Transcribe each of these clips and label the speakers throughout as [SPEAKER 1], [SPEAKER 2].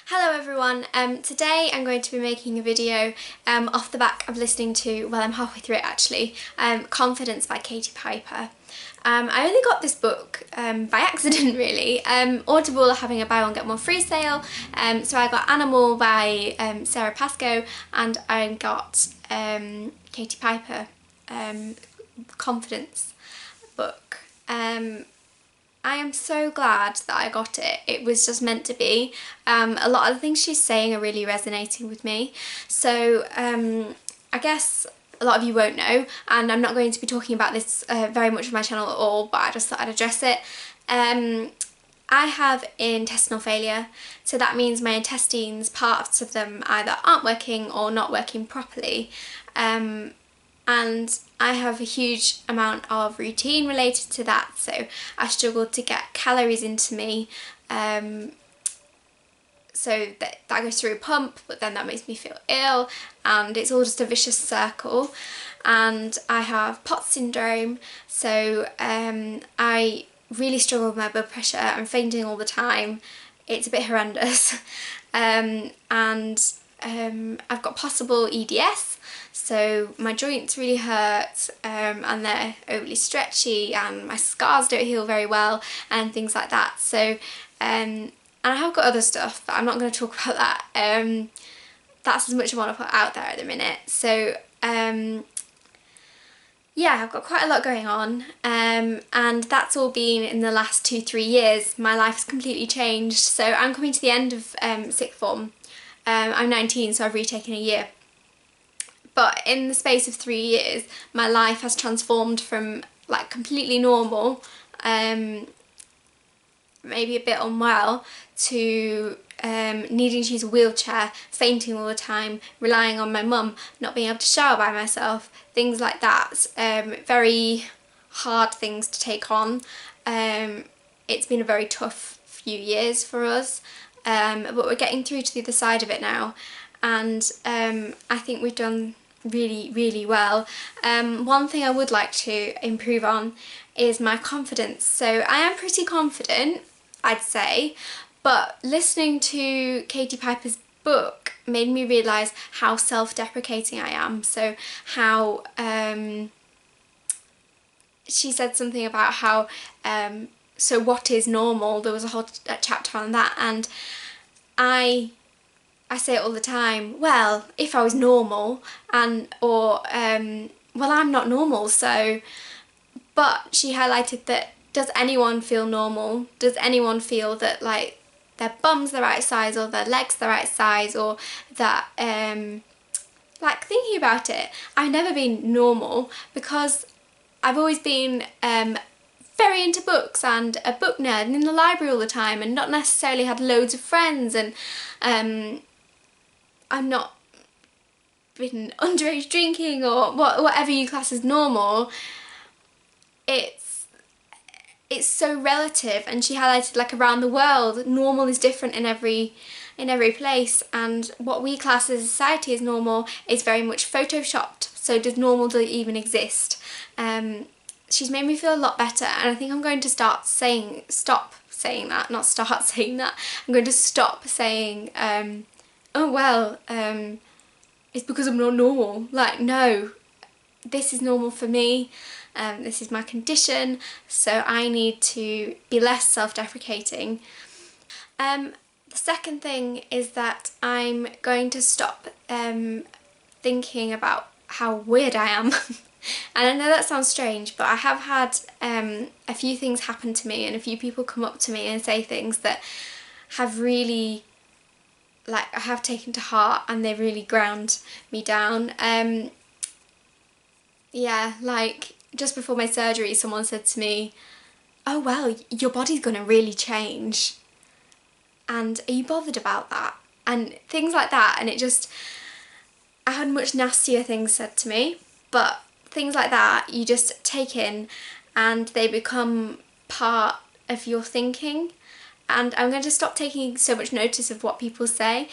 [SPEAKER 1] Hello everyone, today I'm going to be making a video off the back of listening to, well, I'm halfway through it actually, Confidence by Katie Piper. I only got this book by accident really. Audible are having a buy one get one free sale, so I got Animal by Sarah Pascoe and I got Katie Piper Confidence book. I am so glad that I got it. It was just meant to be. A lot of the things she's saying are really resonating with me. So I guess a lot of you won't know, and I'm not going to be talking about this very much on my channel at all, but I just thought I'd address it. I have intestinal failure, so that means my intestines, parts of them either aren't working or not working properly. And I have a huge amount of routine related to that, so I struggle to get calories into me, so that goes through a pump, but then that makes me feel ill, and it's all just a vicious circle. And I have POTS syndrome, so I really struggle with my blood pressure. I'm fainting all the time. It's a bit horrendous. And I've got possible EDS, so my joints really hurt, and they're overly stretchy, and my scars don't heal very well and things like that. So and I have got other stuff, but I'm not going to talk about that. That's as much as I want to put out there at the minute. So yeah, I've got quite a lot going on, and that's all been in the last 2-3 years. My life's completely changed, so I'm coming to the end of sixth form. I'm 19, so I've retaken a year. But in the space of 3 years, my life has transformed from like completely normal, maybe a bit unwell, to needing to use a wheelchair, fainting all the time, relying on my mum, not being able to shower by myself, things like that. Very hard things to take on. It's been a very tough few years for us, but we're getting through to the other side of it now, and I think we've done really well. One thing I would like to improve on is my confidence. So I am pretty confident, I'd say, but listening to Katie Piper's book made me realise how self-deprecating I am. So how she said something about how so what is normal. There was a whole chapter on that, and I say it all the time, well, if I was normal, or well, I'm not normal, so. But she highlighted that, does anyone feel normal? Does anyone feel that like their bum's the right size, or their leg's the right size, or that like, thinking about it, I've never been normal because I've always been very into books and a book nerd and in the library all the time, and not necessarily had loads of friends, and I'm not been underage drinking or whatever you class as normal. It's so relative, and she highlighted like around the world normal is different in every place, and what we class as a society as normal is very much photoshopped. So does normal even exist? She's made me feel a lot better, and I think I'm going to stop saying that, not start saying that. I'm going to stop saying oh well, it's because I'm not normal. Like, no, this is normal for me. This is my condition, so I need to be less self-deprecating. The second thing is that I'm going to stop thinking about how weird I am. And I know that sounds strange, but I have had a few things happen to me, and a few people come up to me and say things that have really, like, I have taken to heart, and they really ground me down. Yeah, like just before my surgery, someone said to me, oh well, your body's gonna really change, and are you bothered about that? And things like that. And it just, I had much nastier things said to me, but things like that you just take in, and they become part of your thinking. And I'm going to stop taking so much notice of what people say.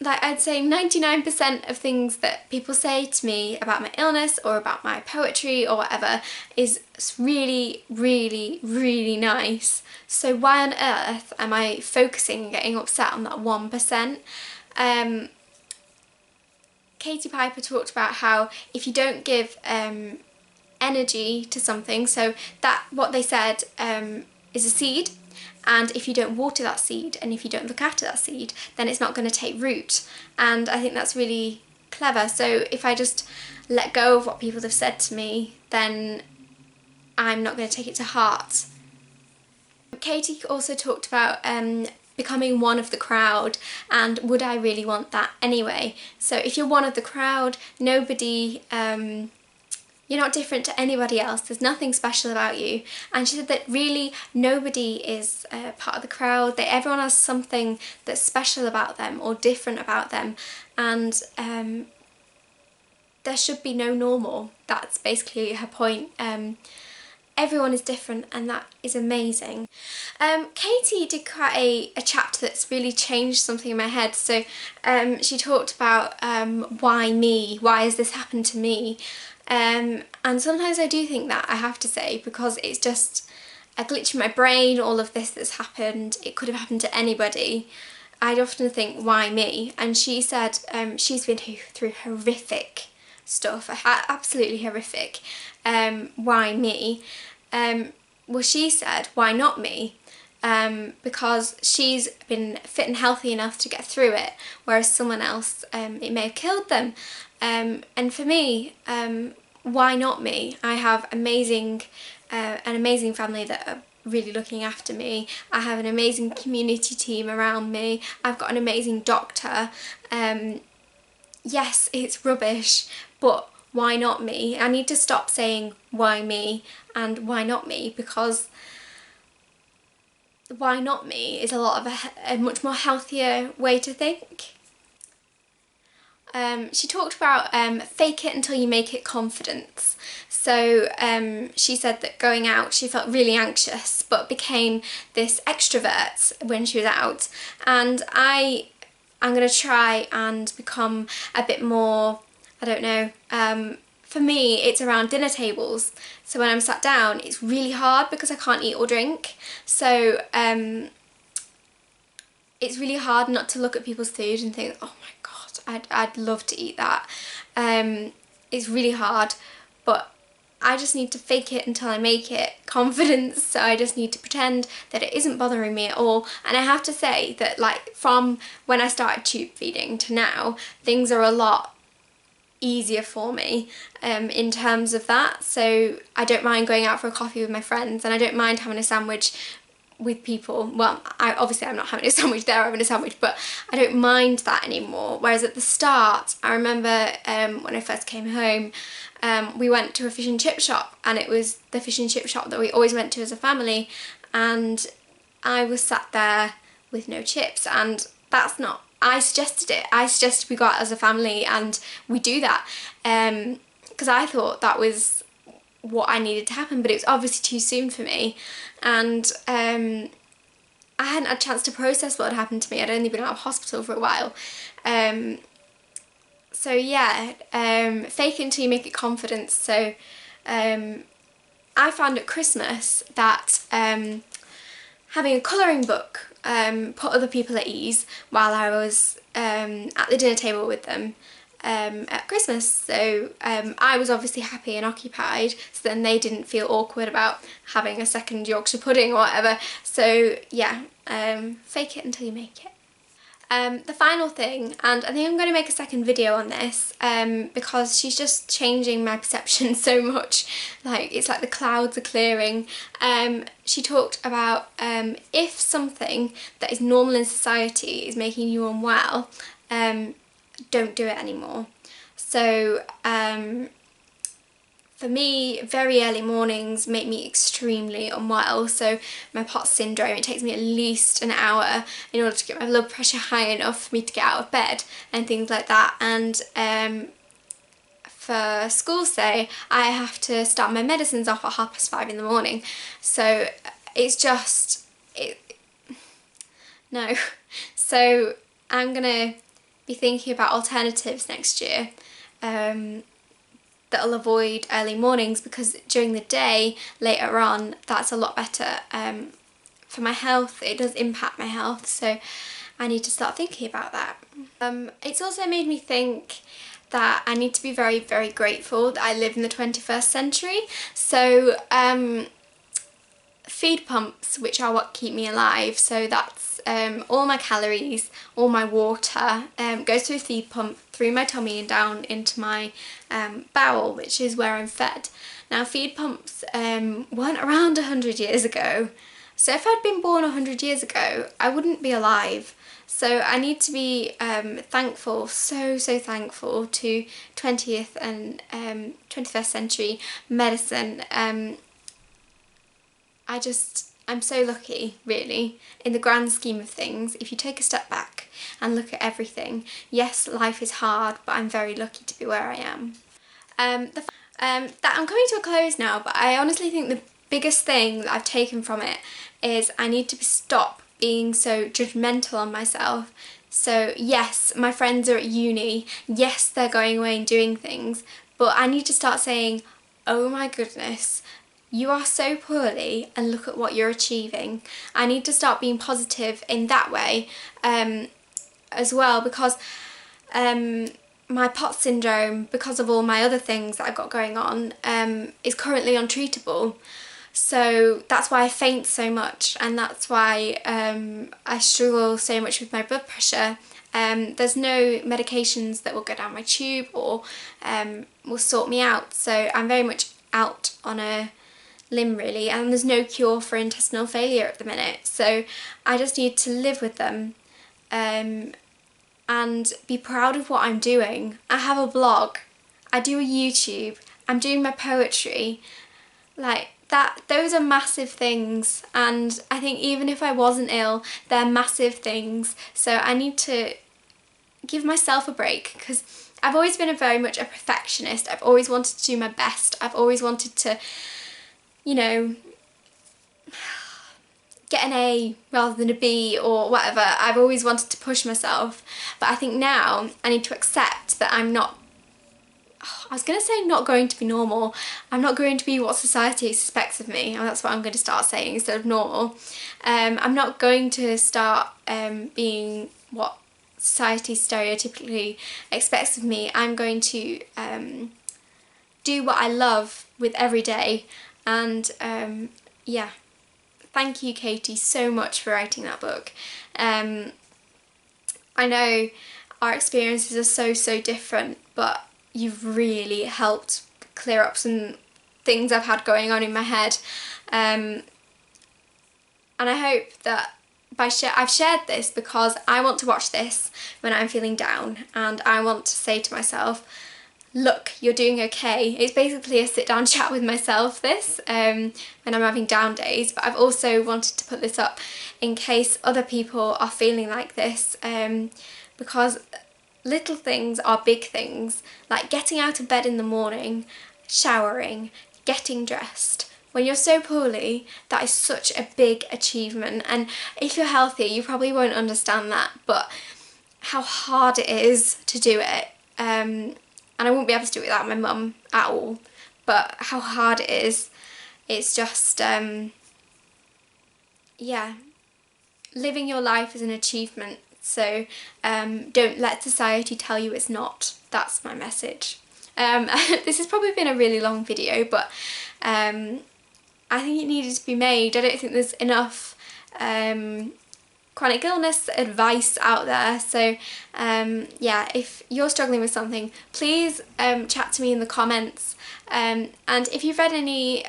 [SPEAKER 1] like I'd say 99% of things that people say to me about my illness or about my poetry or whatever is really, really, really nice. So why on earth am I focusing and getting upset on that 1%? Katie Piper talked about how if you don't give energy to something, so that what they said is a seed, and if you don't water that seed and if you don't look after that seed, then it's not going to take root. And I think that's really clever. So if I just let go of what people have said to me, then I'm not going to take it to heart. Katie also talked about becoming one of the crowd, and would I really want that anyway? So if you're one of the crowd, nobody you're not different to anybody else, there's nothing special about you. And she said that really nobody is part of the crowd, that everyone has something that's special about them or different about them, and there should be no normal. That's basically her point. Everyone is different, and that is amazing. Katie did quite a chapter that's really changed something in my head. So she talked about why me, why has this happened to me? And sometimes I do think that, I have to say, because it's just a glitch in my brain, all of this that's happened, it could have happened to anybody. I'd often think, why me? And she said she's been through horrific stuff, absolutely horrific. Why me? Well, she said, why not me? Because she's been fit and healthy enough to get through it, whereas someone else, it may have killed them. And for me, why not me? I have an amazing family that are really looking after me. I have an amazing community team around me. I've got an amazing doctor. Yes, it's rubbish, but why not me? I need to stop saying why me and why not me, because why not me is a lot of a much more healthier way to think. She talked about fake it until you make it confidence. So she said that going out she felt really anxious but became this extrovert when she was out, and I'm going to try and become a bit more, I don't know, for me it's around dinner tables. So when I'm sat down it's really hard because I can't eat or drink, so it's really hard not to look at people's food and think, oh my god, I'd love to eat that. It's really hard, but I just need to fake it until I make it confidence. So I just need to pretend that it isn't bothering me at all. And I have to say that, like, from when I started tube feeding to now, things are a lot easier for me in terms of that. So I don't mind going out for a coffee with my friends, and I don't mind having a sandwich with people. Well, I'm not having a sandwich, they're having a sandwich, but I don't mind that anymore. Whereas at the start, I remember when I first came home, we went to a fish and chip shop, and it was the fish and chip shop that we always went to as a family, and I was sat there with no chips, and that's not, I suggested it. I suggested we go out as a family and we do that, because I thought that was what I needed to happen, but it was obviously too soon for me, and I hadn't had a chance to process what had happened to me. I'd only been out of hospital for a while. So yeah, fake it until you make it confidence. So I found at Christmas that having a colouring book put other people at ease while I was at the dinner table with them at Christmas. So I was obviously happy and occupied, so then they didn't feel awkward about having a second Yorkshire pudding or whatever. So yeah, fake it until you make it. The final thing, and I think I'm going to make a second video on this because she's just changing my perception so much, like it's like the clouds are clearing. She talked about if something that is normal in society is making you unwell, don't do it anymore. So for me, very early mornings make me extremely unwell. So my POTS syndrome, it takes me at least an hour in order to get my blood pressure high enough for me to get out of bed and things like that. And for school's say, I have to start my medicines off at 5:30 in the morning. So it's just, no. So I'm gonna be thinking about alternatives next year that'll avoid early mornings, because during the day later on that's a lot better for my health. It does impact my health, so I need to start thinking about that. It's also made me think that I need to be very, very grateful that I live in the 21st century. So feed pumps, which are what keep me alive, so that's all my calories, all my water goes through a feed pump, through my tummy and down into my bowel, which is where I'm fed. Now feed pumps weren't around 100 years ago, so if I'd been born 100 years ago I wouldn't be alive. So I need to be thankful, so thankful to 20th and 21st century medicine. I'm so lucky, really, in the grand scheme of things. If you take a step back and look at everything, yes, life is hard, but I'm very lucky to be where I am. That I'm coming to a close now, but I honestly think the biggest thing that I've taken from it is I need to stop being so judgmental on myself. So yes, my friends are at uni, yes, they're going away and doing things, but I need to start saying, oh my goodness, you are so poorly and look at what you're achieving. I need to start being positive in that way as well, because my POTS syndrome, because of all my other things that I've got going on, is currently untreatable. So that's why I faint so much, and that's why I struggle so much with my blood pressure. There's no medications that will go down my tube or will sort me out, so I'm very much out on a limb really, and there's no cure for intestinal failure at the minute, so I just need to live with them and be proud of what I'm doing. I have a blog, I do a YouTube, I'm doing my poetry, like that. Those are massive things, and I think even if I wasn't ill, they're massive things, so I need to give myself a break, because I've always been very much a perfectionist. I've always wanted to do my best, I've always wanted to, you know, get an A rather than a B or whatever. I've always wanted to push myself, but I think now I need to accept that I'm not, I was going to say not going to be normal. I'm not going to be what society expects of me, and that's what I'm going to start saying instead of normal. I'm not going to start being what society stereotypically expects of me. I'm going to do what I love with every day. And yeah, thank you, Katie, so much for writing that book. I know our experiences are so different, but you've really helped clear up some things I've had going on in my head. And I hope that I've shared this because I want to watch this when I'm feeling down, and I want to say to myself, look, you're doing okay. It's basically a sit down chat with myself, this, when I'm having down days, but I've also wanted to put this up in case other people are feeling like this, because little things are big things, like getting out of bed in the morning, showering, getting dressed. When you're so poorly, that is such a big achievement, and if you're healthy you probably won't understand that, but how hard it is to do it. And I wouldn't be able to do it without my mum at all, but how hard it is, it's just, yeah, living your life is an achievement, so don't let society tell you it's not. That's my message. This has probably been a really long video, but I think it needed to be made. I don't think there's enough chronic illness advice out there, so yeah, if you're struggling with something, please chat to me in the comments, and if you've read any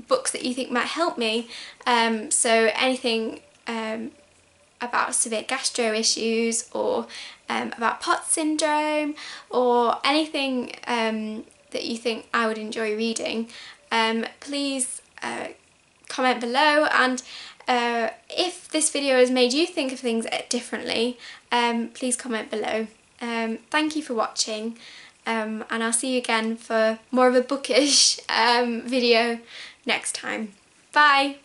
[SPEAKER 1] books that you think might help me, so anything about severe gastro issues, or about POTS syndrome, or anything that you think I would enjoy reading, please comment below, and if this video has made you think of things differently, please comment below. Thank you for watching, and I'll see you again for more of a bookish video next time. Bye!